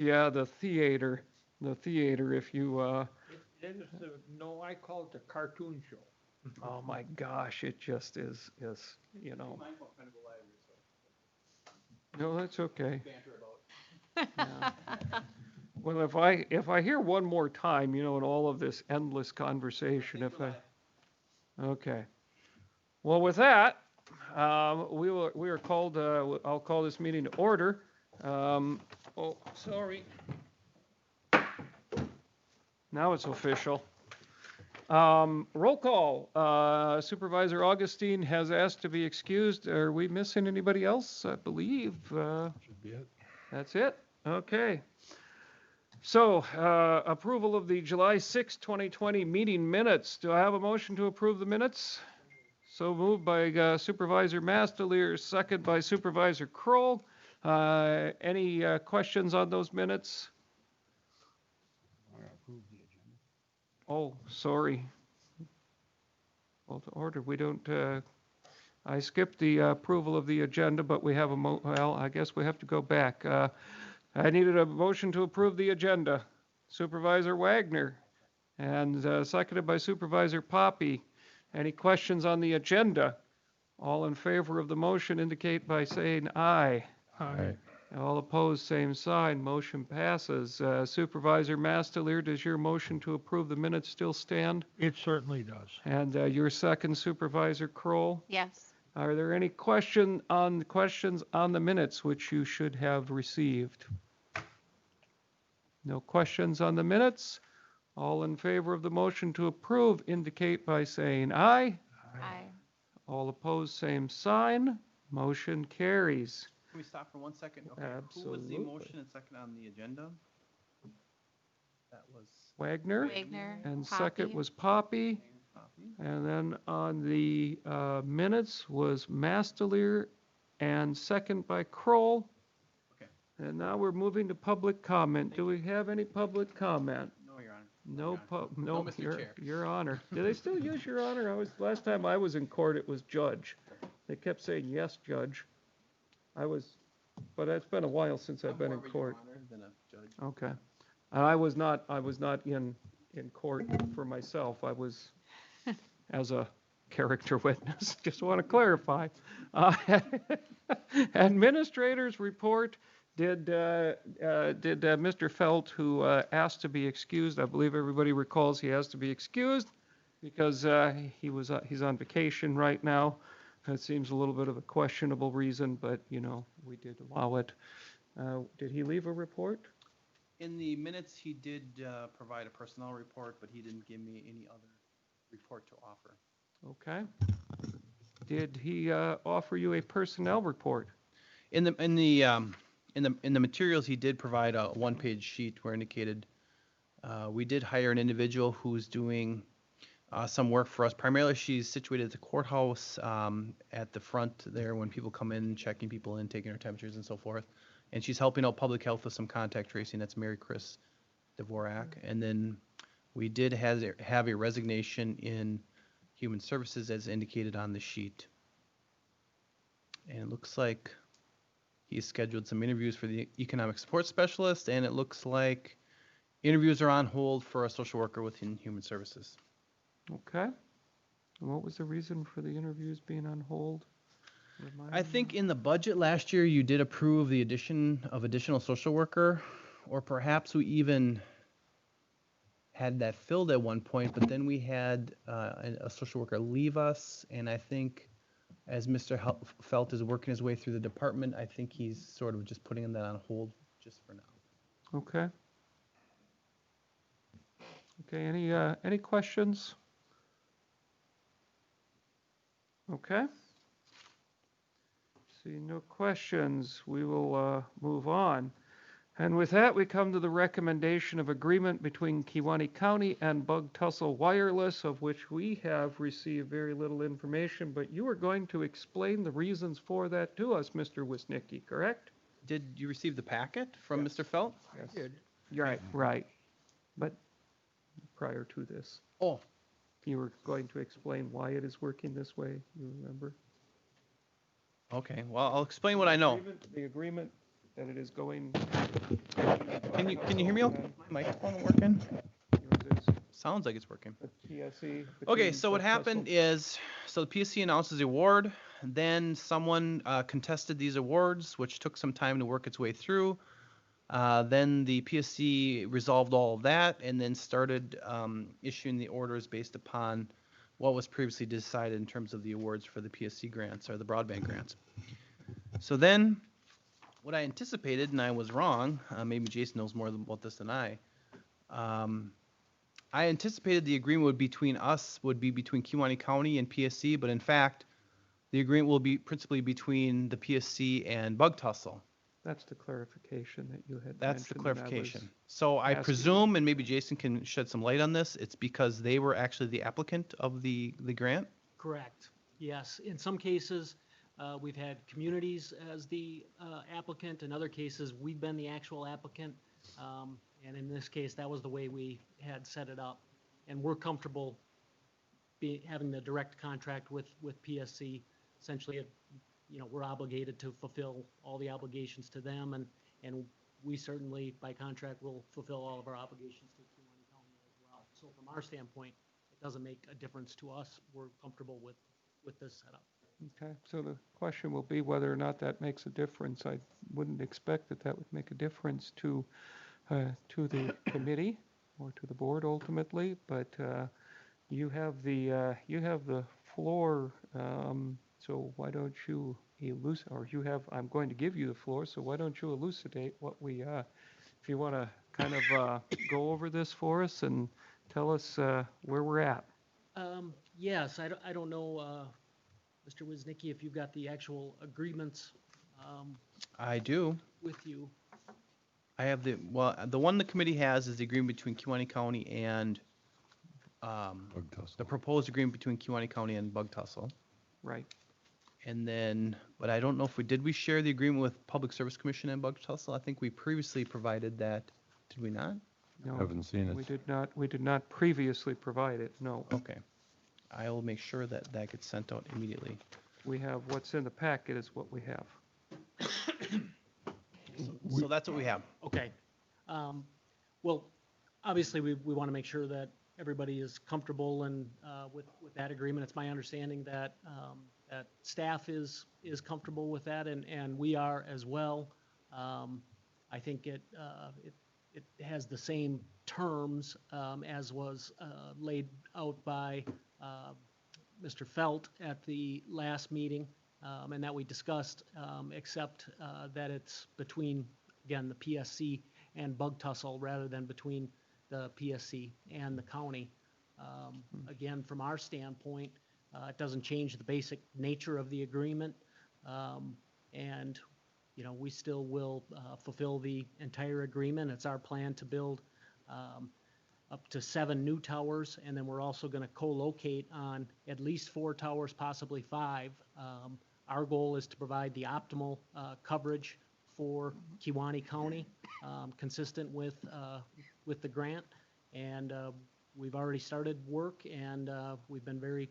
Yeah, the theater, if you, It is, no, I call it the cartoon show. oh my gosh, it just is, you know. No, that's okay. Yeah. Well, if I hear one more time, you know, in all of this endless conversation, okay. Well, with that, we are called, I'll call this meeting to order. Oh, sorry. Now it's official. Roll call. Supervisor Augustine has asked to be excused. Are we missing anybody else? I believe Should be it. that's it. Okay. So, approval of the July 6, 2020 meeting minutes. Do I have a motion to approve the minutes? So moved by Supervisor Mastelier, second by Supervisor Kroll. Any questions on those minutes? I approve the agenda. Oh, sorry. Well, to order, we don't, I skipped the approval of the agenda, but we have well, I guess we have to go back. I needed a motion to approve the agenda. Supervisor Wagner, and seconded by Supervisor Poppy. Any questions on the agenda? All in favor of the motion indicate by saying aye. Aye. All opposed, same sign. Motion passes. Supervisor Mastelier, does your motion to approve the minutes still stand? It certainly does. And your second, Supervisor Kroll? Yes. Are there any questions on the minutes which you should have received? No questions on the minutes? All in favor of the motion to approve indicate by saying aye. Aye. All opposed, same sign. Motion carries. Can we stop for 1 second? Okay. Who was Absolutely. the motion and second on the agenda? That was Wagner. Wagner. And Poppy. second was Poppy. Poppy. And then on the minutes was Mastelier and second by Kroll. Okay. And now we're moving to public comment. Do we have any public comment? No, Your Honor. No, Mr. your, Chair. your honor. Do they still use your honor? Last time I was in court, it was judge. They kept saying, yes, judge. But it's been a while since I've been in court. More Your Honor than a judge. Okay. And I was not in court for myself. I was as a character witness. Just want to clarify. Administrator's report. Did Mr. Felt, who asked to be excused, I believe everybody recalls he has to be excused because he's on vacation right now. It seems a little bit of a questionable reason, but you know, we did allow it. Did he leave a report? In the minutes, he did provide a personnel report, but he didn't give me any other report to offer. Okay. Did he offer you a personnel report? In the materials, he did provide a one-page sheet where indicated we did hire an individual who's doing some work for us. Primarily, she's situated at the courthouse at the front there when people come in, checking people in, taking their temperatures and so forth. And she's helping out public health with some contact tracing. That's Mary Chris Dvorak. And then we did have a resignation in Human Services as indicated on the sheet. And it looks like he's scheduled some interviews for the economic support specialist, and it looks like interviews are on hold for a social worker within Human Services. Okay. And what was the reason for the interviews being on hold? I think in the budget last year you did approve the addition of additional social worker, or perhaps we even had that filled at one point, but then we had a social worker leave us, and I think as Mr. Felt is working his way through the department, I think he's sort of just putting that on hold just for now. Okay. Okay, any questions? Okay. See no questions, we will move on. And with that, we come to the recommendation of agreement between Kewaunee County and Bug Tussle Wireless, of which we have received very little information, but you are going to explain the reasons for that to us, Mr. Wisnicki, correct? Did you receive the packet from Mr. Felt? Yes. Right. But prior to this, Oh, you were going to explain why it is working this way, you remember? okay. Well, I'll explain what I know. The agreement that it is going. Can you hear me? My microphone working? Yours is Sounds like it's working. the PSE. Okay, between so what Buck happened Tussle. is, so the PSC announces the award, then someone contested these awards, which took some time to work its way through. Then the PSC resolved all of that and then started issuing the orders based upon what was previously decided in terms of the awards for the PSC grants or the broadband grants. So then, what I anticipated, and I was wrong, maybe Jason knows more about this than um, I anticipated the agreement would be between Kewaunee County and PSC, but in fact, the agreement will be principally between the PSC and Bug Tussle. That's the clarification that you had That's the mentioned, and I was clarification. So I asking- presume, and maybe Jason can shed some light on this, it's because they were actually the applicant of the grant? Correct. Yes. In some cases, we've had communities as the applicant. In other cases, we've been the actual applicant. And in this case, that was the way we had set it up. And we're comfortable having the direct contract with PSC. Essentially, we're obligated to fulfill all the obligations to them, and we certainly, by contract, will fulfill all of our obligations to Kewaunee County as well. So from our standpoint, it doesn't make a difference to us. We're comfortable with this setup. Okay, so the question will be whether or not that makes a difference. I wouldn't expect that that would make a difference to the committee or to the board ultimately, but you have the floor, so why don't you I'm going to give you the floor, so why don't you elucidate what if you want to kind of go over this for us and tell us where we're at. Yes, I don't know, Mr. Wisnicki, if you've got the actual agreements I do. with you. I have the one the committee has is the agreement between Kewaunee County and the proposed agreement between Kewaunee County and Bug Tussle. Right. And then, but I don't know if we share the agreement with Public Service Commission and Bug Tussle? I think we previously provided that. Did we not? No, Haven't seen it. we did not previously provide it, no. Okay. I will make sure that gets sent out immediately. We have, what's in the packet is what we have. So that's what we have. Okay. Well, obviously, we want to make sure that everybody is comfortable and with that agreement. It's my understanding that that staff is comfortable with that, and we are as well. I think it has the same terms as was laid out by Mr. Felt at the last meeting, and that we discussed, except that it's between, again, the PSC and Bug Tussle rather than between the PSC and the county. Again, from our standpoint, it doesn't change the basic nature of the agreement, and we still will fulfill the entire agreement. It's our plan to build up to 7 new towers, and then we're also going to co-locate on at least 4 towers, possibly 5. Our goal is to provide the optimal coverage for Kewaunee County, consistent with the grant, and we've already started work, and we've been very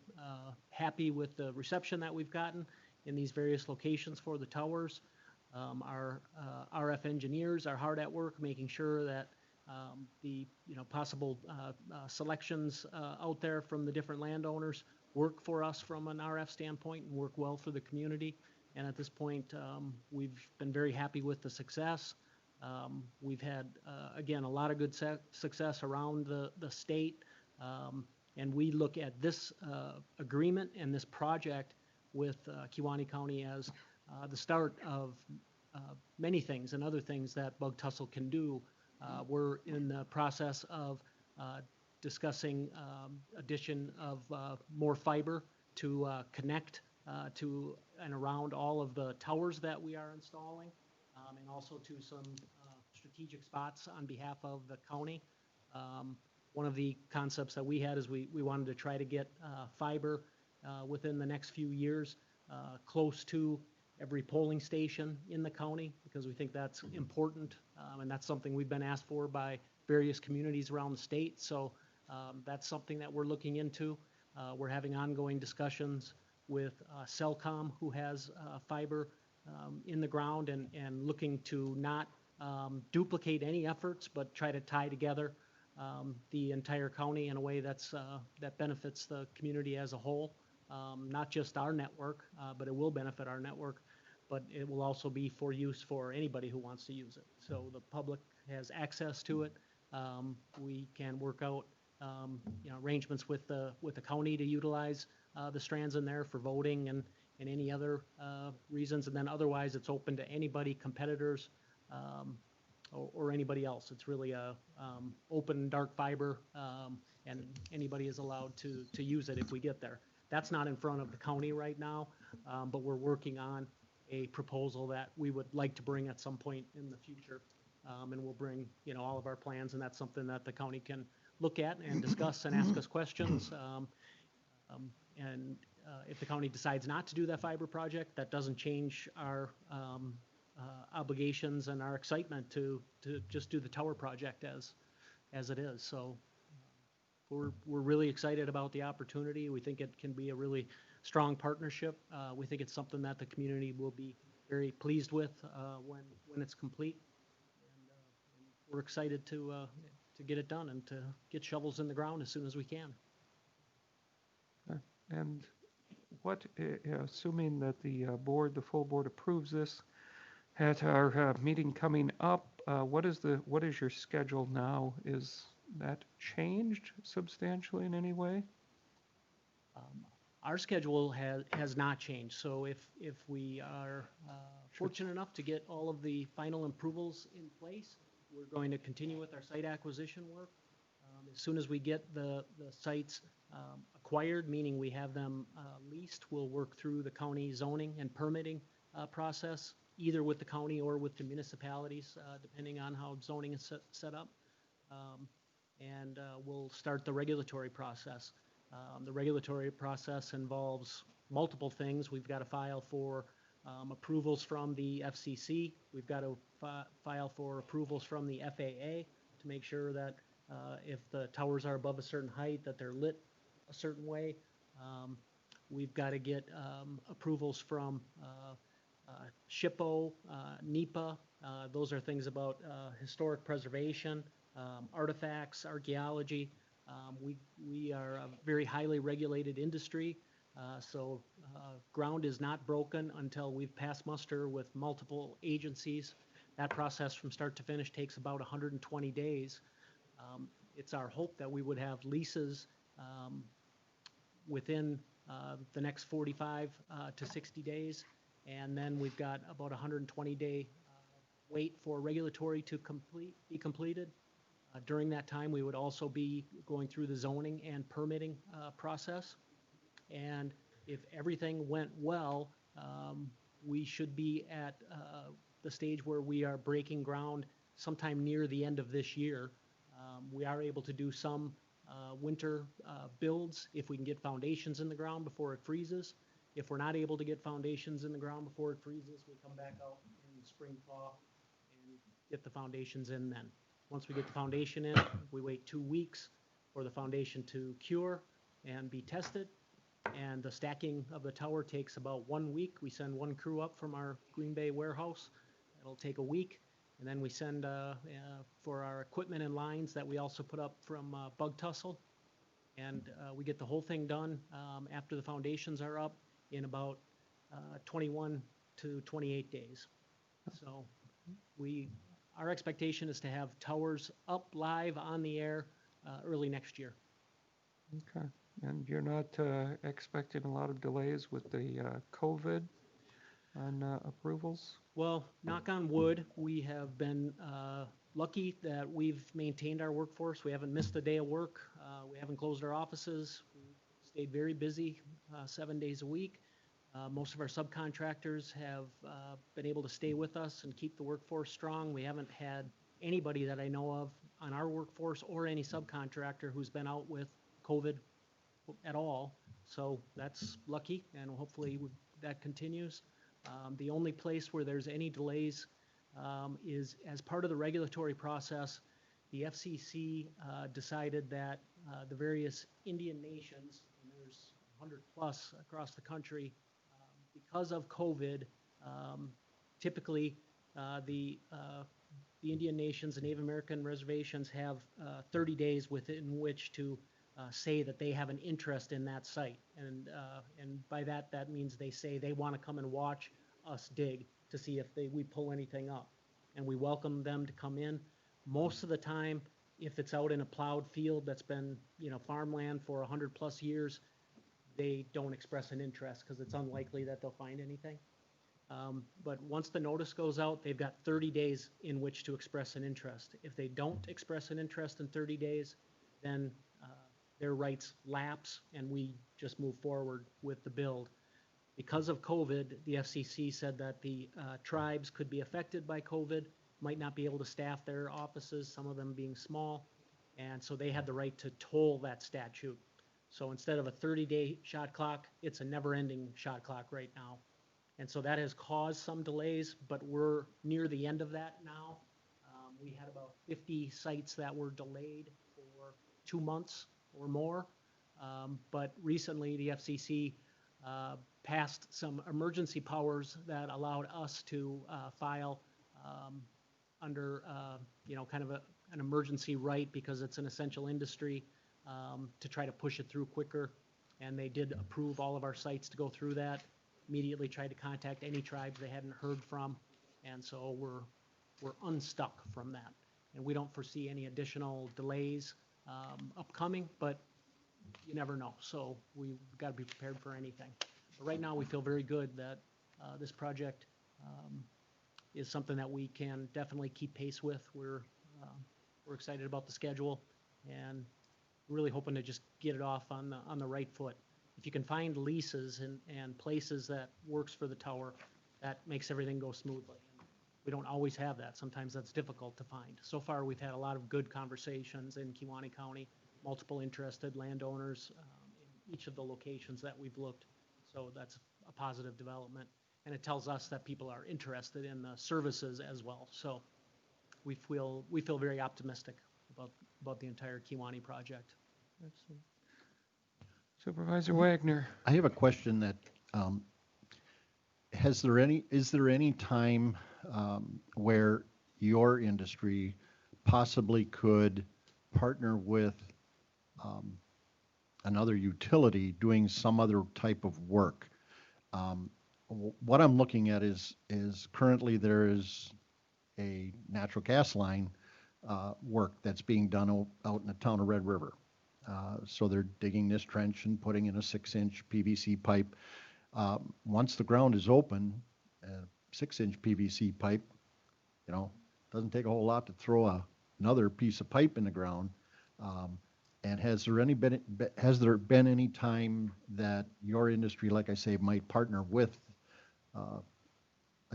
happy with the reception that we've gotten in these various locations for the towers. Our RF engineers are hard at work making sure that the possible selections out there from the different landowners work for us from an RF standpoint and work well for the community. And at this point, we've been very happy with the success. We've had, again, a lot of good success around the state. And we look at this agreement and this project with Kewaunee County as the start of many things and other things that Bug Tussle can do. We're in the process of discussing addition of more fiber to connect to and around all of the towers that we are installing, and also to some strategic spots on behalf of the county. One of the concepts that we had is we wanted to try to get fiber within the next few years close to every polling station in the county, because we think that's important, and that's something we've been asked for by various communities around the state. So that's something that we're looking into. We're having ongoing discussions with Cellcom, who has fiber in the ground and looking to not duplicate any efforts, but try to tie together the entire county in a way that benefits the community as a whole. Not just our network, but it will benefit our network, but it will also be for use for anybody who wants to use it. So the public has access to it. We can work out arrangements with the county to utilize the strands in there for voting and any other reasons. And then otherwise, it's open to anybody, competitors, or anybody else. It's really a open dark fiber, and anybody is allowed to use it if we get there. That's not in front of the county right now, but we're working on a proposal that we would like to bring at some point in the future. And we'll bring, all of our plans, and that's something that the county can look at and discuss and ask us questions. And if the county decides not to do that fiber project, that doesn't change our obligations and our excitement to just do the tower project as it is. So we're really excited about the opportunity. We think it can be a really strong partnership. We think it's something that the community will be very pleased with when it's complete. And we're excited to get it done and to get shovels in the ground as soon as we can. And what, assuming that the full board approves this at our meeting coming up, what is your schedule now? Is that changed substantially in any way? Our schedule has not changed. So if we are fortunate enough to get all of the final approvals in place, we're going to continue with our site acquisition work. As soon as we get the sites acquired, meaning we have them leased, we'll work through the county zoning and permitting process, either with the county or with the municipalities, depending on how zoning is set up. And we'll start the regulatory process. The regulatory process involves multiple things. We've got to file for approvals from the FCC. We've got to file for approvals from the FAA to make sure that if the towers are above a certain height, that they're lit a certain way. We've got to get approvals from SHPO, NEPA. Those are things about historic preservation, artifacts, archaeology. We are a very highly regulated industry, so ground is not broken until we've passed muster with multiple agencies. That process from start to finish takes about 120 days. It's our hope that we would have leases within the next 45 to 60 days, and then we've got about 120-day wait for regulatory to be completed. During that time, we would also be going through the zoning and permitting process. And if everything went well, we should be at the stage where we are breaking ground sometime near the end of this year. We are able to do some winter builds if we can get foundations in the ground before it freezes. If we're not able to get foundations in the ground before it freezes, we come back out in the spring, fall, and get the foundations in then. Once we get the foundation in, we wait 2 weeks for the foundation to cure and be tested. And the stacking of the tower takes about 1 week. We send one crew up from our Green Bay warehouse. It'll take a week. And then we send for our equipment and lines that we also put up from Bug Tussle. And we get the whole thing done after the foundations are up in about 21 to 28 days. So our expectation is to have towers up live on the air early next year. Okay. And you're not expecting a lot of delays with the COVID on approvals? Well, knock on wood, we have been lucky that we've maintained our workforce. We haven't missed a day of work. We haven't closed our offices. We stayed very busy 7 days a week. Most of our subcontractors have been able to stay with us and keep the workforce strong. We haven't had anybody that I know of on our workforce or any subcontractor who's been out with COVID at all. So that's lucky, and hopefully that continues. The only place where there's any delays is as part of the regulatory process. The FCC decided that the various Indian nations, and there's 100 plus across the country, because of COVID, Typically, the Indian nations and Native American reservations have 30 days within which to say that they have an interest in that site. And by that, that means they say they want to come and watch us dig to see if we pull anything up. And we welcome them to come in. Most of the time, if it's out in a plowed field that's been, farmland for 100+ years, they don't express an interest because it's unlikely that they'll find anything. But once the notice goes out, they've got 30 days in which to express an interest. If they don't express an interest in 30 days, then their rights lapse and we just move forward with the build. Because of COVID, the FCC said that the tribes could be affected by COVID, might not be able to staff their offices, some of them being small, and so they had the right to toll that statute. So instead of a 30-day shot clock, it's a never-ending shot clock right now. And so that has caused some delays, but we're near the end of that now. We had about 50 sites that were delayed for 2 months or more. But recently, the FCC passed some emergency powers that allowed us to file under, kind of an emergency right because it's an essential industry to try to push it through quicker. And they did approve all of our sites to go through that. Immediately tried to contact any tribes they hadn't heard from, and so we're unstuck from that. And we don't foresee any additional delays upcoming, but you never know. So we've got to be prepared for anything. But right now, we feel very good that this project is something that we can definitely keep pace with. We're excited about the schedule and really hoping to just get it off on the right foot. If you can find leases and places that works for the tower, that makes everything go smoothly. And we don't always have that. Sometimes that's difficult to find. So far, we've had a lot of good conversations in Kewaunee County, multiple interested landowners in each of the locations that we've looked. So that's a positive development. And it tells us that people are interested in the services as well. So we feel very optimistic about the entire Kewaunee project. Excellent. Supervisor Wagner. I have a question that, is there any time where your industry possibly could partner with another utility doing some other type of work? What I'm looking at is currently there is a natural gas line work that's being done out in the town of Red River. So they're digging this trench and putting in a 6-inch PVC pipe. Once the ground is open, 6-inch PVC pipe, doesn't take a whole lot to throw another piece of pipe in the ground. And has there been any time that your industry, like I say, might partner with a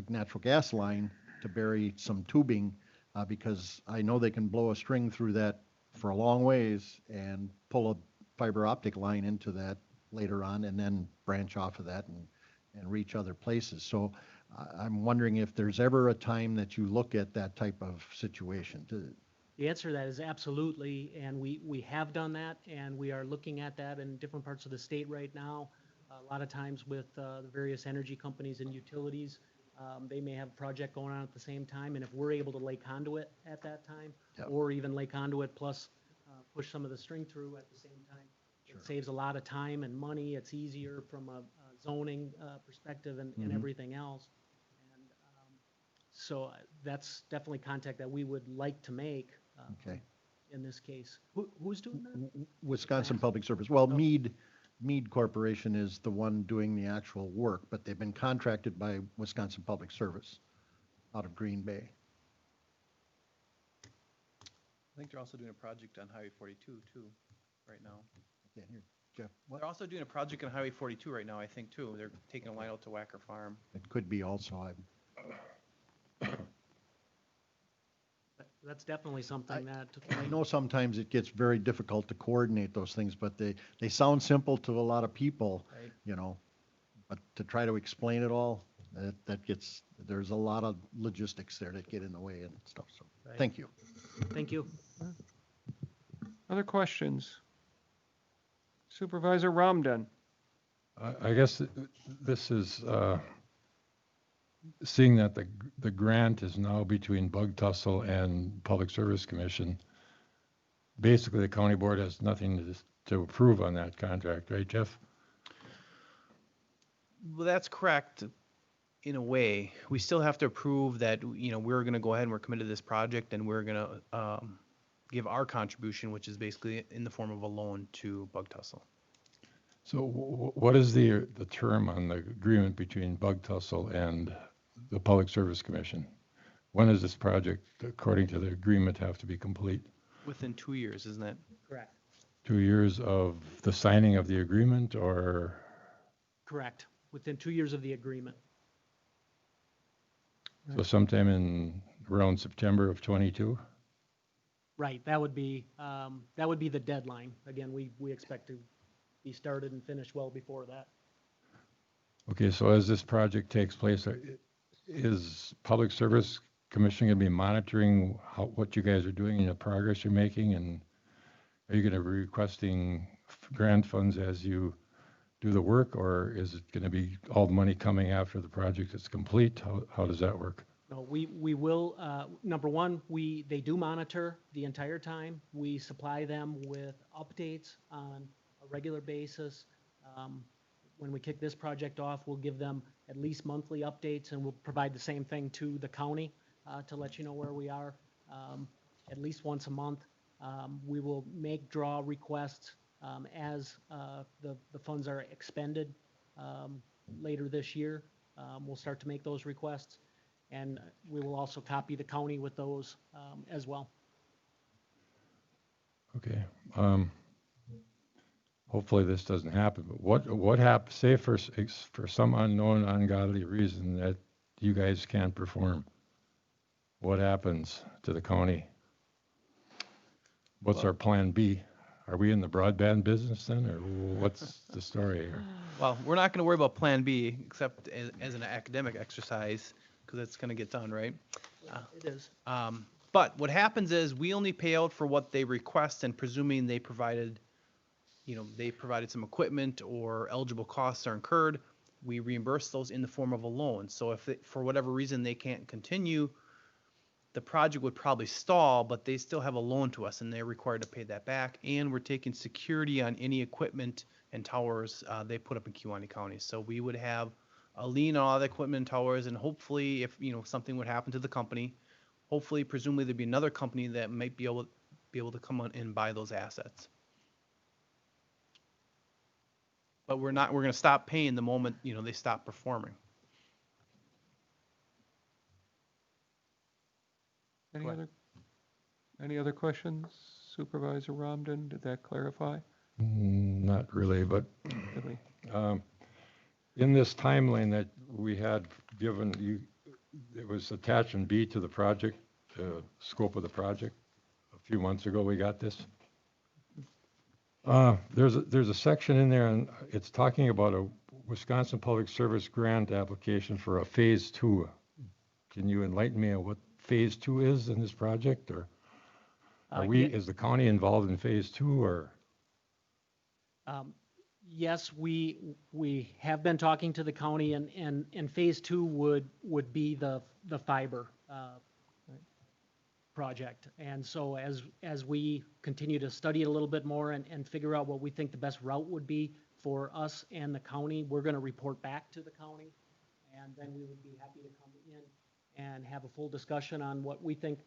natural gas line to bury some tubing? Because I know they can blow a string through that for a long ways and pull a fiber optic line into that later on and then branch off of that and reach other places. So I'm wondering if there's ever a time that you look at that type of situation. The answer to that is absolutely, and we have done that, and we are looking at that in different parts of the state right now. A lot of times with the various energy companies and utilities, they may have a project going on at the same time, and if we're able to lay conduit at that time, Yep. or even lay conduit plus push some of the string through at the same time, Sure. it saves a lot of time and money. It's easier from a zoning perspective and Mhm. everything else. And so that's definitely contact that we would like to make. Okay. In this case. Who's doing that? Wisconsin Public Service. Well, Mead Corporation is the one doing the actual work, but they've been contracted by Wisconsin Public Service out of Green Bay. I think they're also doing a project on Highway 42 too, right now. Yeah, here, Jeff, what? They're also doing a project on Highway 42 right now, I think too. They're taking a line out to Wacker Farm. It could be also, That's definitely something that. I know sometimes it gets very difficult to coordinate those things, but they sound simple to a lot of people, Right. But to try to explain it all, there's a lot of logistics there that get in the way and stuff, so, Right. thank you. Thank you. Other questions? Supervisor Ramden. I guess this is seeing that the grant is now between Bug Tussle and Public Service Commission, basically the county board has nothing to approve on that contract, right, Jeff? Well, that's correct in a way. We still have to approve that, we're going to go ahead and we're committed to this project and we're going to give our contribution, which is basically in the form of a loan to Bug Tussle. So what is the term on the agreement between Bug Tussle and the Public Service Commission? When does this project, according to the agreement, have to be complete? Within 2 years, isn't it? Correct. 2 years of the signing of the agreement, or? Correct. Within 2 years of the agreement. So sometime in around September of '22? Right, that would be the deadline. Again, we expect to be started and finished well before that. Okay, so as this project takes place, is Public Service Commission going to be monitoring what you guys are doing and the progress you're making? And are you going to be requesting grant funds as you do the work, or is it going to be all the money coming after the project is complete? How does that work? No, we will, number one, they do monitor the entire time. We supply them with updates on a regular basis. When we kick this project off, we'll give them at least monthly updates, and we'll provide the same thing to the county to let you know where we are at least once a month. We will make draw requests as the funds are expended later this year. We'll start to make those requests, and we will also copy the county with those as well. Okay. Hopefully this doesn't happen, but what happens, say for some unknown, ungodly reason that you guys can't perform? What happens to the county? What's our plan B? Are we in the broadband business then, or what's the story here? Well, we're not going to worry about Plan B except as an academic exercise because it's going to get done, right? It is. But what happens is we only pay out for what they request, and presuming they provided some equipment or eligible costs are incurred, we reimburse those in the form of a loan. So if for whatever reason they can't continue, the project would probably stall, but they still have a loan to us and they're required to pay that back. And we're taking security on any equipment and towers they put up in Kewaunee County. So we would have a lien on all the equipment and towers, and hopefully if something would happen to the company, hopefully presumably there'd be another company that might be able to come on and buy those assets. But we're going to stop paying the moment, they stop performing. Any other questions? Supervisor Romden, did that clarify? Not really, but Really? in this timeline that we had given you, it was attachment B to the project, scope of the project. A few months ago, we got this. There's a section in there, and it's talking about a Wisconsin Public Service grant application for a phase 2. Can you enlighten me on what phase 2 is in this project, or is the county involved in phase 2, or? Yes, we have been talking to the county, and phase 2 would be the fiber project. And so as we continue to study it a little bit more and figure out what we think the best route would be for us and the county, we're going to report back to the county, and then we would be happy to come in and have a full discussion on what we think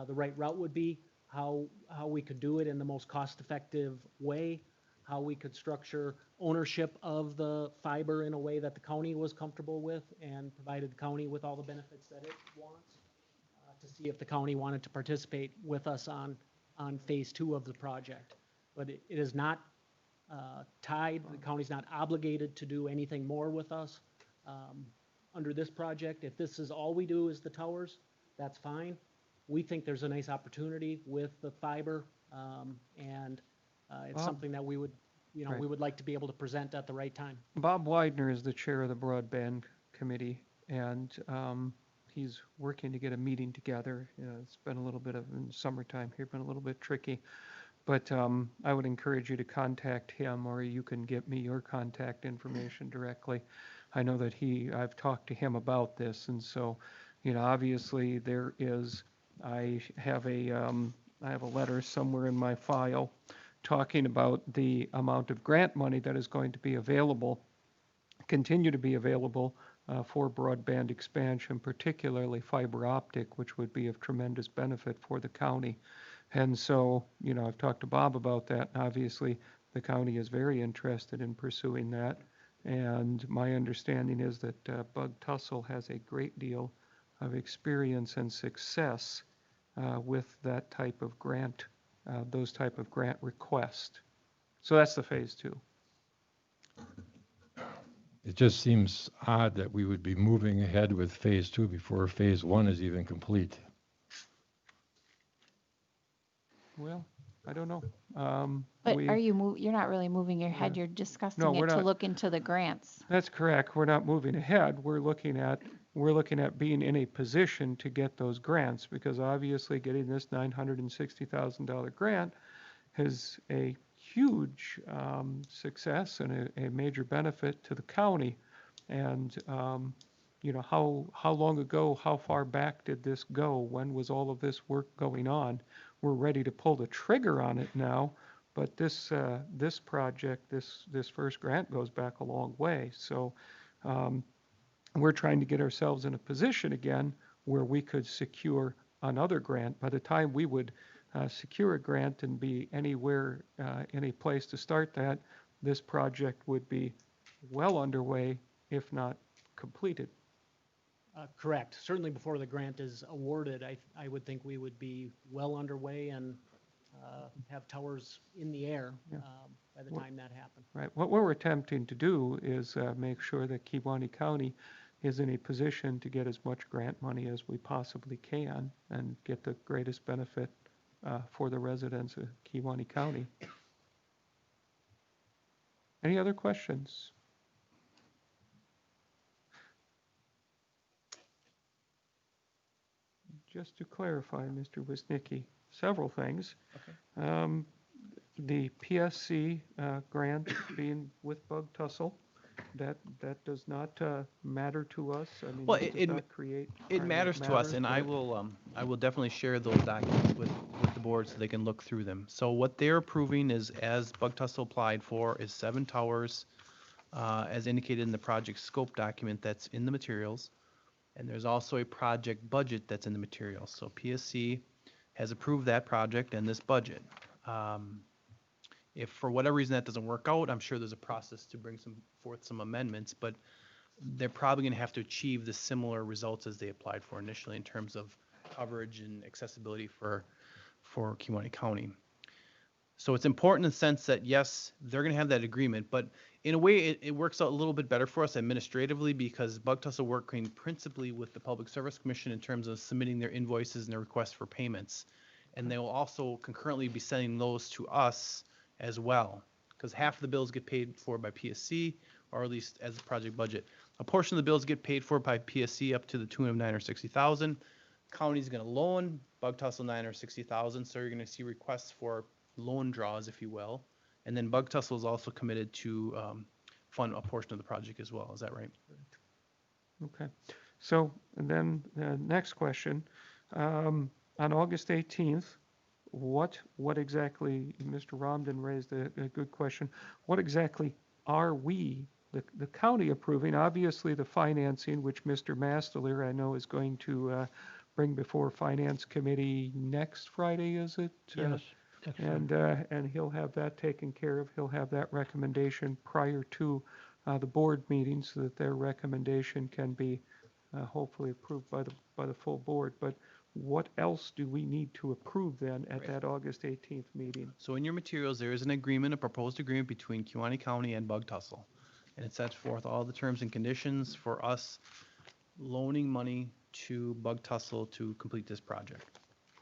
the right route would be, how we could do it in the most cost-effective way, how we could structure ownership of the fiber in a way that the county was comfortable with and provided the county with all the benefits that it wants, to see if the county wanted to participate with us on phase 2 of the project. But it is not tied, the county's not obligated to do anything more with us under this project. If this is all we do is the towers, that's fine. We think there's a nice opportunity with the fiber, and it's something that we would, Right. we would like to be able to present at the right time. Bob Widener is the chair of the broadband committee, and he's working to get a meeting together. It's been a little bit of, in summertime here, been a little bit tricky. But I would encourage you to contact him, or you can get me your contact information directly. I know that I've talked to him about this, and so, obviously I have a letter somewhere in my file talking about the amount of grant money that is going to be available, continue to be available for broadband expansion, particularly fiber optic, which would be of tremendous benefit for the county. And so, I've talked to Bob about that. Obviously, the county is very interested in pursuing that. And my understanding is that Bug Tussle has a great deal of experience and success with that type of grant, those type of grant requests. So that's the phase 2. It just seems odd that we would be moving ahead with phase 2 before phase 1 is even complete. Well, I don't know. But you're not really moving your head, you're discussing No, we're it to not. look into the grants. That's correct. We're not moving ahead. We're looking at being in a position to get those grants, because obviously getting this $960,000 grant is a huge success and a major benefit to the county. And how long ago, how far back did this go? When was all of this work going on? We're ready to pull the trigger on it now, but this project, this first grant goes back a long way. So we're trying to get ourselves in a position again where we could secure another grant. By the time we would secure a grant and be anywhere, any place to start that, this project would be well underway, if not completed. Correct. Certainly before the grant is awarded, I would think we would be well underway and have towers in the air by the time that happened. Right. What we're attempting to do is make sure that Kewaunee County is in a position to get as much grant money as we possibly can and get the greatest benefit for the residents of Kewaunee County. Any other questions? Just to clarify, Mr. Wisnicki, several things. Okay. The PSC grant being with Bug Tussle, that does not matter to us. I mean, Well, it does not create. It matters to us, and I but- will definitely share those documents with the board so they can look through them. So what they're approving is, as Bug Tussle applied for, is 7 towers, as indicated in the project scope document that's in the materials. And there's also a project budget that's in the materials. So PSC has approved that project and this budget. If for whatever reason that doesn't work out, I'm sure there's a process to bring forth some amendments, but they're probably going to have to achieve the similar results as they applied for initially in terms of coverage and accessibility for Kewaunee County. So it's important in the sense that, yes, they're going to have that agreement, but in a way it works out a little bit better for us administratively, because Bug Tussle working principally with the Public Service Commission in terms of submitting their invoices and their requests for payments. And they will also concurrently be sending those to us as well, because half of the bills get paid for by PSC, or at least as a project budget. A portion of the bills get paid for by PSC up to the tune of $960,000. County's going to loan Bug Tussle $960,000, so you're going to see requests for loan draws, if you will. And then Bug Tussle is also committed to fund a portion of the project as well. Is that right? Okay. So, and then the next question, on August 18th, what exactly, Mr. Romden raised a good question, what exactly are we, the county, approving? Obviously, the financing, which Mr. Masteler, I know, is going to bring before Finance Committee next Friday, is it? Yes. And he'll have that taken care of. He'll have that recommendation prior to the board meeting, so that their recommendation can be hopefully approved by the full board. But what else do we need to approve then at that August 18th meeting? So in your materials, there is an agreement, a proposed agreement between Kewaunee County and Bug Tussle. And it sets forth all the terms and conditions for us loaning money to Bug Tussle to complete this project.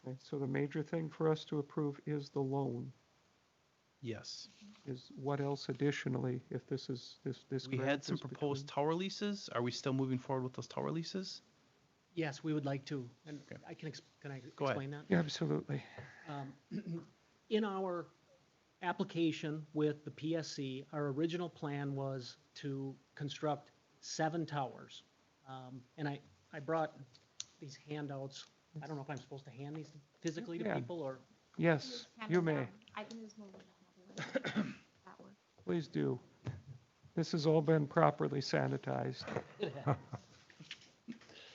Okay, so the major thing for us to approve is the loan. Yes. Is what else additionally, if this is, this We grant had some is proposed between- tower leases. Are we still moving forward with those tower leases? Yes, we would like to, and Okay. can I Go ahead. explain that? Yeah, absolutely. In our application with the PSC, our original plan was to construct 7 towers. And I brought these handouts. I don't know if I'm supposed to hand these physically to Yeah. people or, Yes, you may. I can just move it. That works. Please do. This has all been properly sanitized.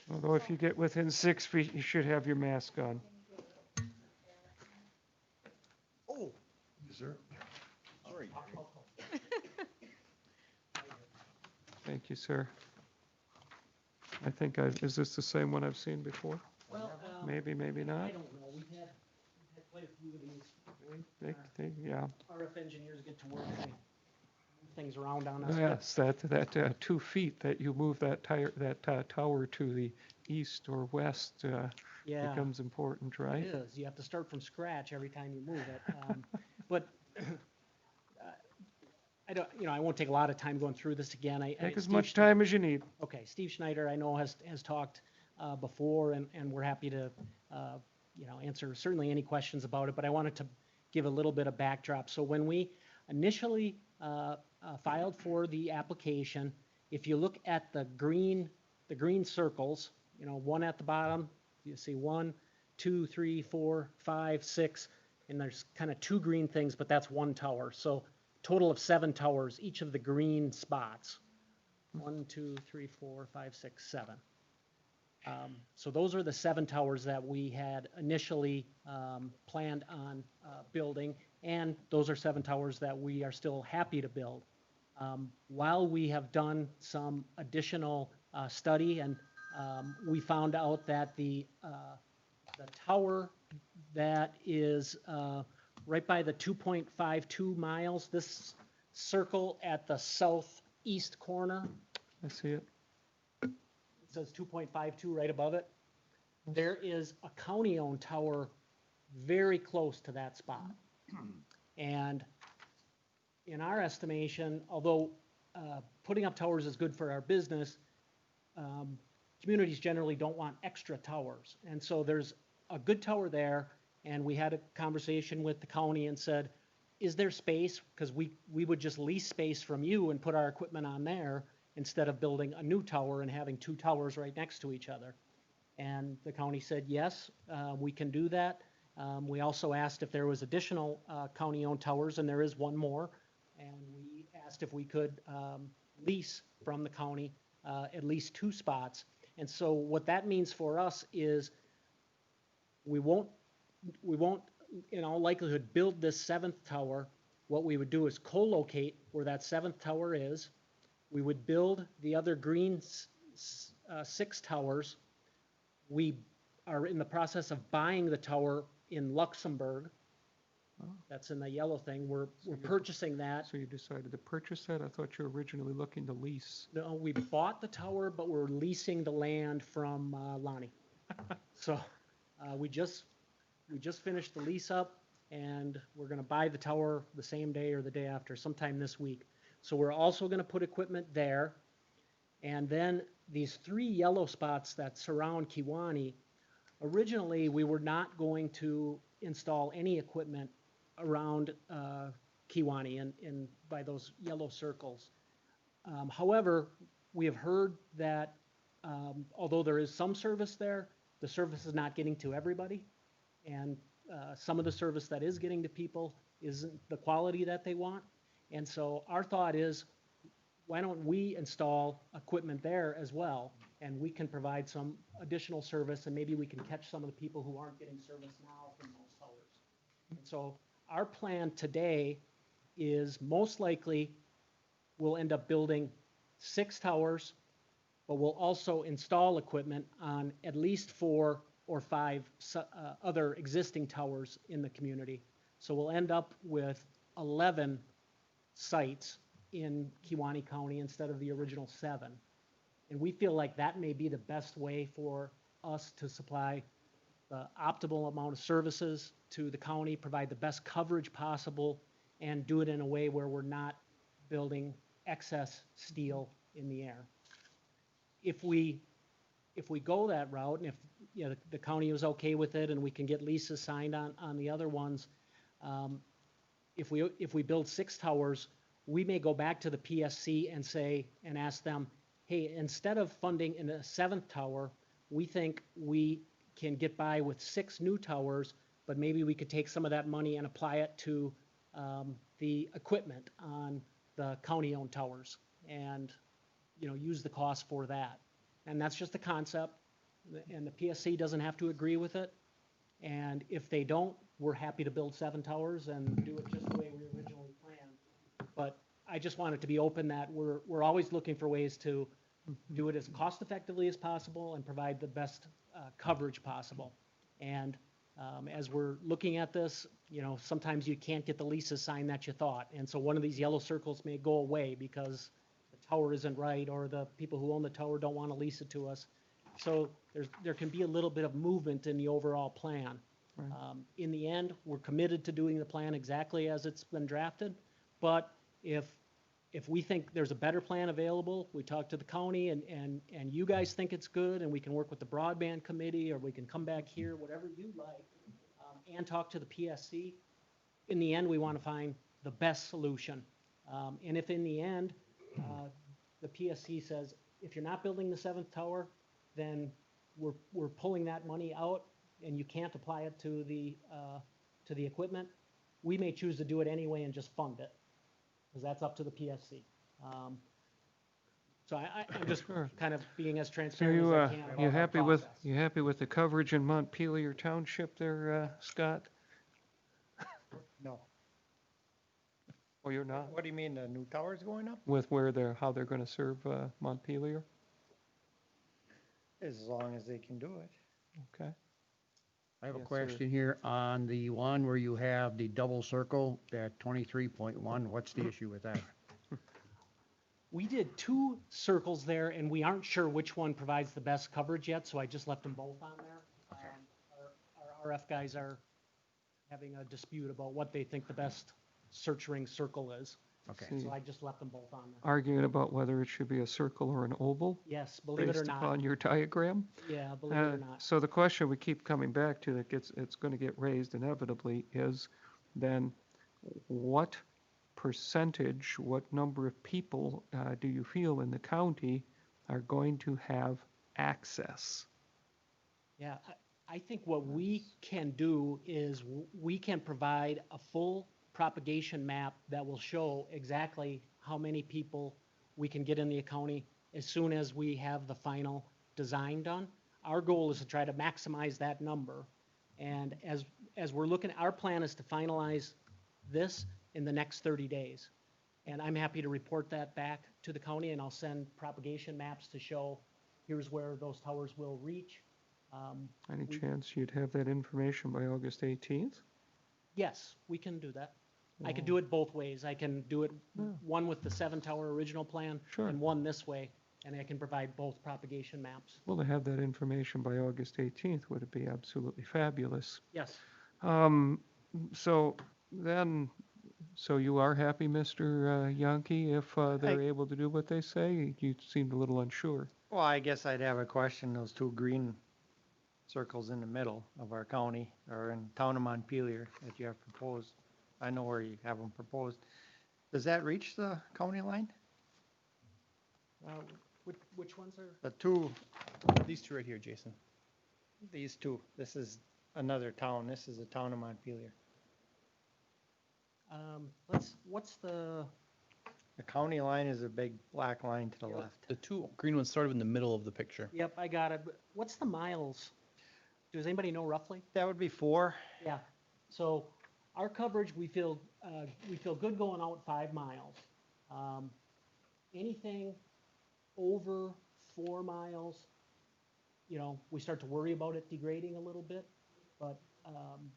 Although if you get within 6 feet, you should have your mask on. oh, Sir? sorry. Thank you, sir. I think is this the same one I've seen before? Well, Maybe, maybe I not. don't know. We've had quite a few of these. Yeah. RF engineers get to work, they move things around on us. but Yes, that 2 feet that you move that tower to the east or west Yeah, becomes important, it right? is. You have to start from scratch every time you move it. But I won't take a lot of time going through this again. Take as Steve much time as you need. Okay, Steve Schneider, I know has talked before, and we're happy to, answer certainly any questions about it, but I wanted to give a little bit of backdrop. So when we initially filed for the application, if you look at the green circles, one at the bottom, you see 1, 2, 3, 4, 5, 6, and there's kind of 2 green things, but that's 1 tower. So total of 7 towers, each of the green spots. 1, 2, 3, 4, 5, 6, 7. So those are the 7 towers that we had initially planned on building, and those are 7 towers that we are still happy to build. While we have done some additional study, and we found out that the tower that is right by the 2.52 miles, this circle at the southeast corner, I see it. it says 2.52 right above it. There is a county-owned tower very close to that spot. And in our estimation, although putting up towers is good for our business, communities generally don't want extra towers. And so there's a good tower there, and we had a conversation with the county and said, is there space? Because we would just lease space from you and put our equipment on there instead of building a new tower and having 2 towers right next to each other. And the county said, yes, we can do that. We also asked if there was additional county-owned towers, and there is one more. And we asked if we could lease from the county at least 2 spots. And so what that means for us is we won't in all likelihood build this 7th tower. What we would do is co-locate where that 7th tower is. We would build the other green 6 towers. We are in the process of buying the tower in Luxembourg. That's in the yellow thing. We're purchasing that. So you decided to purchase that? I thought you were originally looking to lease. No, we bought the tower, but we're leasing the land from Lonnie. So we just finished the lease up, and we're going to buy the tower the same day or the day after, sometime this week. So we're also going to put equipment there. And then these 3 yellow spots that surround Kiwani, originally we were not going to install any equipment around Kiwani and by those yellow circles. However, we have heard that although there is some service there, the service is not getting to everybody. And some of the service that is getting to people isn't the quality that they want. And so our thought is, why don't we install equipment there as well? And we can provide some additional service, and maybe we can catch some of the people who aren't getting service now from those towers. And so our plan today is most likely we'll end up building 6 towers, but we'll also install equipment on at least 4 or 5 other existing towers in the community. So we'll end up with 11 sites in Kiwani County instead of the original 7. And we feel like that may be the best way for us to supply the optimal amount of services to the county, provide the best coverage possible, and do it in a way where we're not building excess steel in the air. If we go that route, and if the county is okay with it and we can get leases signed on the other ones, if we build 6 towers, we may go back to the PSC and ask them, hey, instead of funding in a 7th tower, we think we can get by with 6 new towers, but maybe we could take some of that money and apply it to the equipment on the county-owned towers and, use the cost for that. And that's just a concept, and the PSC doesn't have to agree with it. And if they don't, we're happy to build 7 towers and do it just the way we originally planned. But I just want it to be open that we're always looking for ways to do it as cost effectively as possible and provide the best coverage possible. And as we're looking at this, sometimes you can't get the leases signed that you thought. And so one of these yellow circles may go away because the tower isn't right, or the people who own the tower don't want to lease it to us. So there can be a little bit of movement in the overall plan. Right. In the end, we're committed to doing the plan exactly as it's been drafted. But if we think there's a better plan available, we talk to the county and you guys think it's good, and we can work with the broadband committee, or we can come back here, whatever you like, and talk to the PSC. In the end, we want to find the best solution. And if in the end, the PSC says, if you're not building the 7th tower, then we're pulling that money out and you can't apply it to the equipment, we may choose to do it anyway and just fund it, because that's up to the PSC. So I'm just Sure. kind of being as So transparent you, as I can about you our happy with, process. you happy with the coverage in Montpelier Township there, Scott? No. Or you're not? What do you mean, the new towers going up? With how they're gonna serve, Montpelier? As long as they can do it. Okay. I have a Yes, sir. question here on the one where you have the double circle, that 23.1, what's the issue with that? We did 2 circles there, and we aren't sure which one provides the best coverage yet, so I just left them both on there. Our RF guys are having a dispute about what they think the best search ring circle is. Okay. See, So I just left them both on there. arguing about whether it should be a circle or an oval, Yes, believe it or based not. upon your diagram? Yeah, believe it or not. So the question we keep coming back to, it's gonna get raised inevitably, is then what percentage, what number of people do you feel in the county are going to have access? Yeah, I think what we can do is we can provide a full propagation map that will show exactly how many people we can get in the county as soon as we have the final design done. Our goal is to try to maximize that number. And as we're looking, our plan is to finalize this in the next 30 days. And I'm happy to report that back to the county, and I'll send propagation maps to show here's where those towers will reach. Any We- chance you'd have that information by August 18th? Yes, we can do that. I could do it both ways. I can do it one with the 7-tower original plan Sure. and one this way, and I can provide both propagation maps. Well, to have that information by August 18th would be absolutely fabulous. Yes, So then, so you are happy, Mr. Yankee, if they're able to do what they say? You seemed a little unsure. Well, I guess I'd have a question, those 2 green circles in the middle of our county, or in town of Montpelier that you have proposed. I know where you have them proposed. Does that reach the county line? which ones are? The 2, These 2 right here, Jason. these 2, this is another town, this is the town of Montpelier. What's the, The county line is a big black line to the left. The 2 green ones sort of in the middle of the picture. yep, I got it. But what's the miles? Does anybody know roughly? That would be 4. Yeah, so our coverage, we feel good going out 5 miles. Anything over 4 miles, we start to worry about it degrading a little bit, but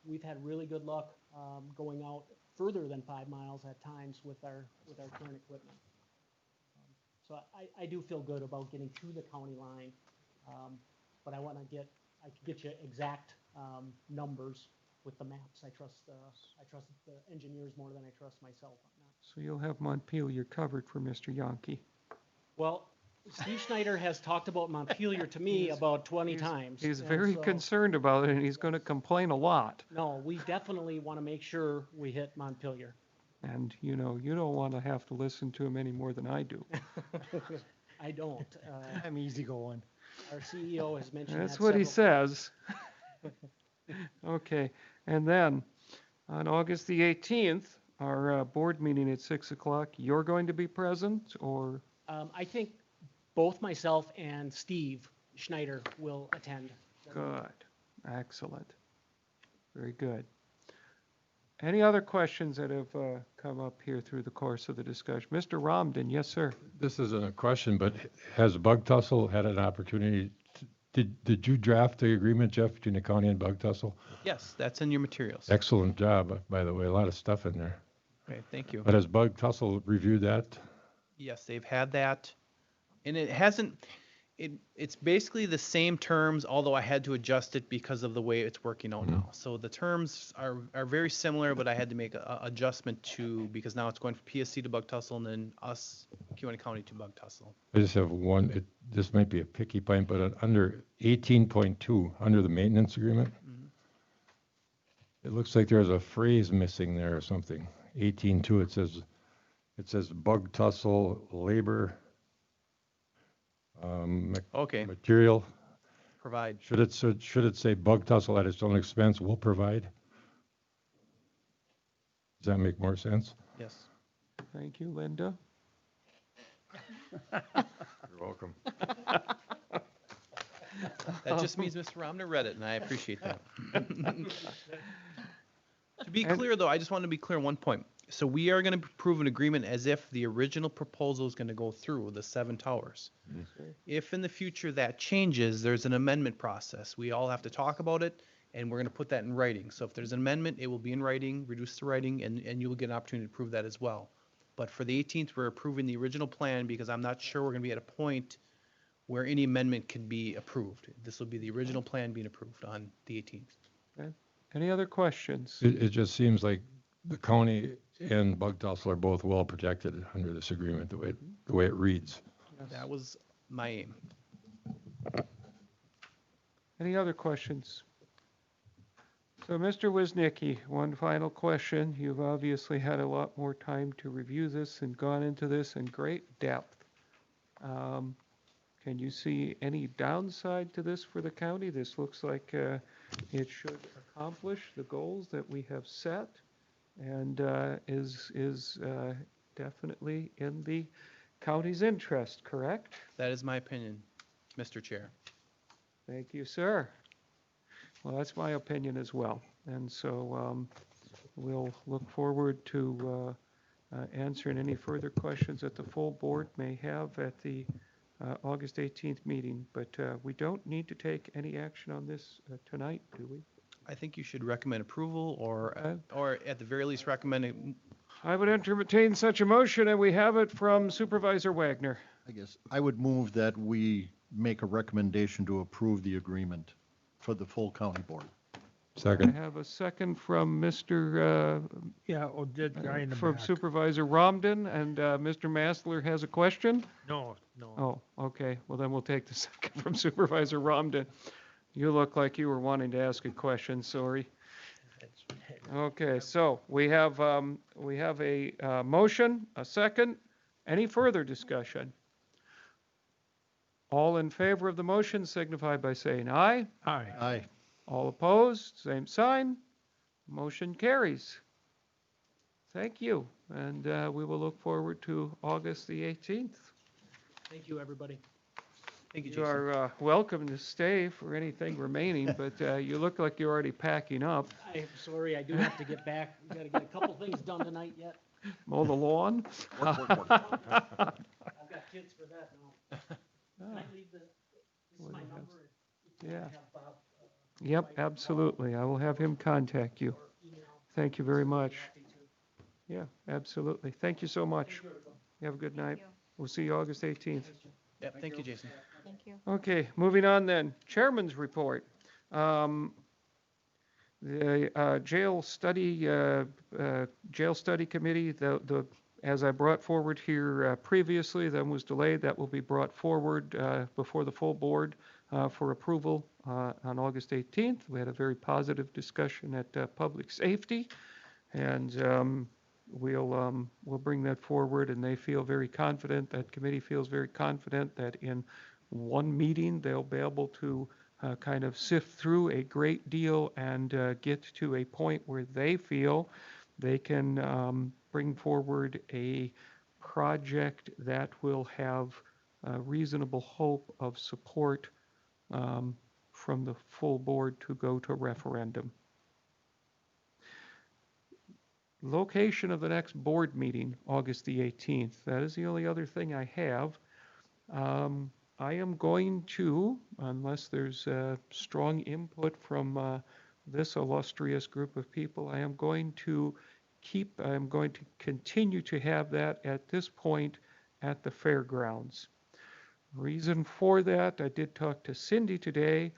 we've had really good luck going out further than 5 miles at times with our current equipment. So I do feel good about getting to the county line, but I could get you exact numbers with the maps. I trust the engineers more than I trust myself on that. So you'll have Montpelier covered for Mr. Yankee. Well, Steve Schneider has talked about Montpelier to me about 20 times. He's and very so- concerned about it, and he's gonna complain a lot. No, we definitely want to make sure we hit Montpelier. And, you don't wanna have to listen to him any more than I do. I don't. I'm easygoing. Our CEO has mentioned that That's what he several says. Okay, and then on August the 18th, our board meeting at 6 o'clock, you're going to be present, or? I think both myself and Steve Schneider will attend. Good, excellent, very good. Any other questions that have come up here through the course of the discussion? Mr. Romden, yes, sir. This isn't a question, but has Bug Tussle had an opportunity? Did you draft the agreement, Jeff, between the county and Bug Tussle? Yes, that's in your materials. Excellent job, by the way. A lot of stuff in there. Okay, thank you. But has Bug Tussle reviewed that? Yes, they've had that, and it hasn't. It's basically the same terms, although I had to adjust it because of the way it's working out now. So the terms are very similar, but I had to make a adjustment because now it's going from PSC to Bug Tussle and then us, Kewanee County, to Bug Tussle. I just have one, this might be a picky point, but under 18.2, under the maintenance agreement, it looks like there's a phrase missing there or something. 18.2, it says Bug Tussle labor Okay, material. provide. Should it say Bug Tussle at its own expense will provide? Does that make more sense? Yes. Thank you, Linda. You're welcome. That just means Mr. Romner read it, and I appreciate that. To be clear, though, I just want to be clear on one point. So we are going to approve an agreement as if the original proposal is going to go through, the 7 towers. If in the future that changes, there's an amendment process. We all have to talk about it, and we're going to put that in writing. So if there's an amendment, it will be in writing, reduced to writing, and you will get an opportunity to prove that as well. But for the 18th, we're approving the original plan because I'm not sure we're going to be at a point where any amendment could be approved. This will be the original plan being approved on the 18th. Any other questions? It just seems like the county and Bug Tussle are both well protected under this agreement, the way it reads. That was my aim. Any other questions? So, Mr. Wisnicki, one final question. You've obviously had a lot more time to review this and gone into this in great depth. Can you see any downside to this for the county? This looks like it should accomplish the goals that we have set and is definitely in the county's interest, correct? That is my opinion, Mr. Chair. Thank you, sir. Well, that's my opinion as well. And so we'll look forward to answering any further questions that the full board may have at the August 18th meeting. But we don't need to take any action on this tonight, do we? I think you should recommend approval or at the very least recommend it. I would entertain such a motion, and we have it from Supervisor Wagner. I guess I would move that we make a recommendation to approve the agreement for the full county board. I Second. have a second from Mr. Yeah, oh, that guy in the from back. Supervisor Romden, and Mr. Massler has a question. No. Oh, okay. Well, then we'll take the second from Supervisor Romden. You look like you were wanting to ask a question, sorry. Okay, so we have a motion, a second. Any further discussion? All in favor of the motion signify by saying aye. Aye. Aye. All opposed, same sign. Motion carries. Thank you, and we will look forward to August the 18th. Thank you, everybody. Thank you, You Jason. are welcome to stay for anything remaining, but you look like you're already packing up. I'm sorry, I do have to get back. We gotta get a couple things done tonight yet. Mow the lawn? I've got kids for that now. Can I leave this is my number. Yeah. Have Bob, Yep, absolutely. I will have him contact you. Thank you very much. Yeah, absolutely. Thank you so much. You have a good night. We'll see you August 18th. Yep, thank you, Jason. Thank you. Okay, moving on then. Chairman's report. The jail study committee, as I brought forward here previously, then was delayed. That will be brought forward before the full board for approval on August 18th. We had a very positive discussion at Public Safety, and we'll bring that forward, and they feel very confident, that committee feels very confident that in one meeting, they'll be able to kind of sift through a great deal and get to a point where they feel they can bring forward a project that will have reasonable hope of support from the full board to go to referendum. Location of the next board meeting, August the 18th. That is the only other thing I have. I am going to, unless there's strong input from this illustrious group of people, I am going to continue to have that at this point at the fairgrounds. Reason for that, I did talk to Cindy today,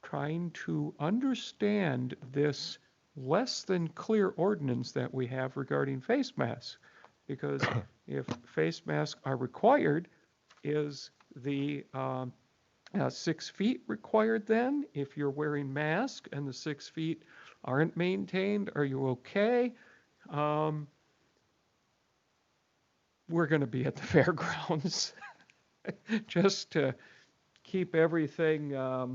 trying to understand this less than clear ordinance that we have regarding face masks. Because if face masks are required, is the 6 feet required then? If you're wearing masks and the 6 feet aren't maintained, are you okay? We're going to be at the fairgrounds just to keep everything a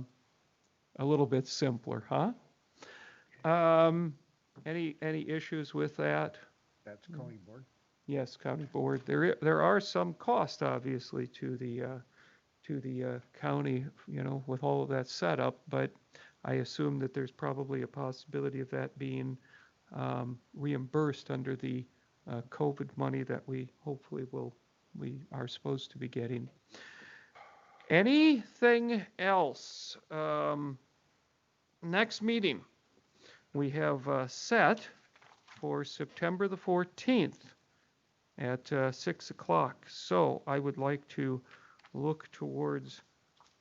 little bit simpler, huh? Any issues with that? That's county board. Yes, county board. There are some costs, obviously, to the county, with all of that set up, but I assume that there's probably a possibility of that being reimbursed under the COVID money that we hopefully we are supposed to be getting. Anything else? Next meeting we have set for September the 14th at 6 o'clock. So I would like to look towards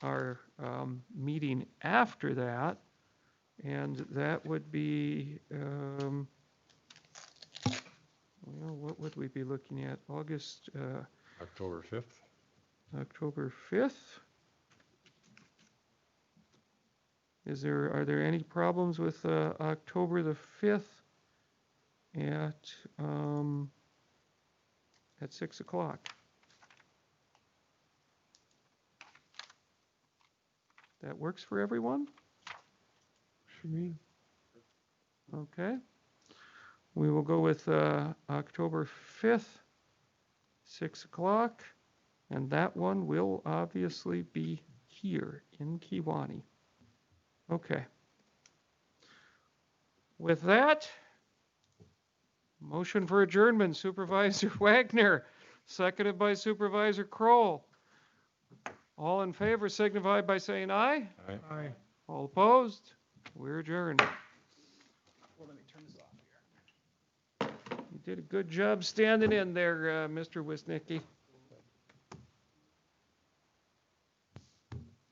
our meeting after that, and that would be, what would we be looking at? August, October 5th. October 5th. Are there any problems with October the 5th at 6 o'clock? That works for everyone? Shereen? Okay. We will go with October 5th, 6 o'clock, and that one will obviously be here in Kewaunee. Okay. With that, motion for adjournment, Supervisor Wagner, seconded by Supervisor Kroll. All in favor signify by saying aye. Aye. All opposed? We're adjourned. Well, let me turn this off here. You did a good job standing in there, Mr. Wisnicki.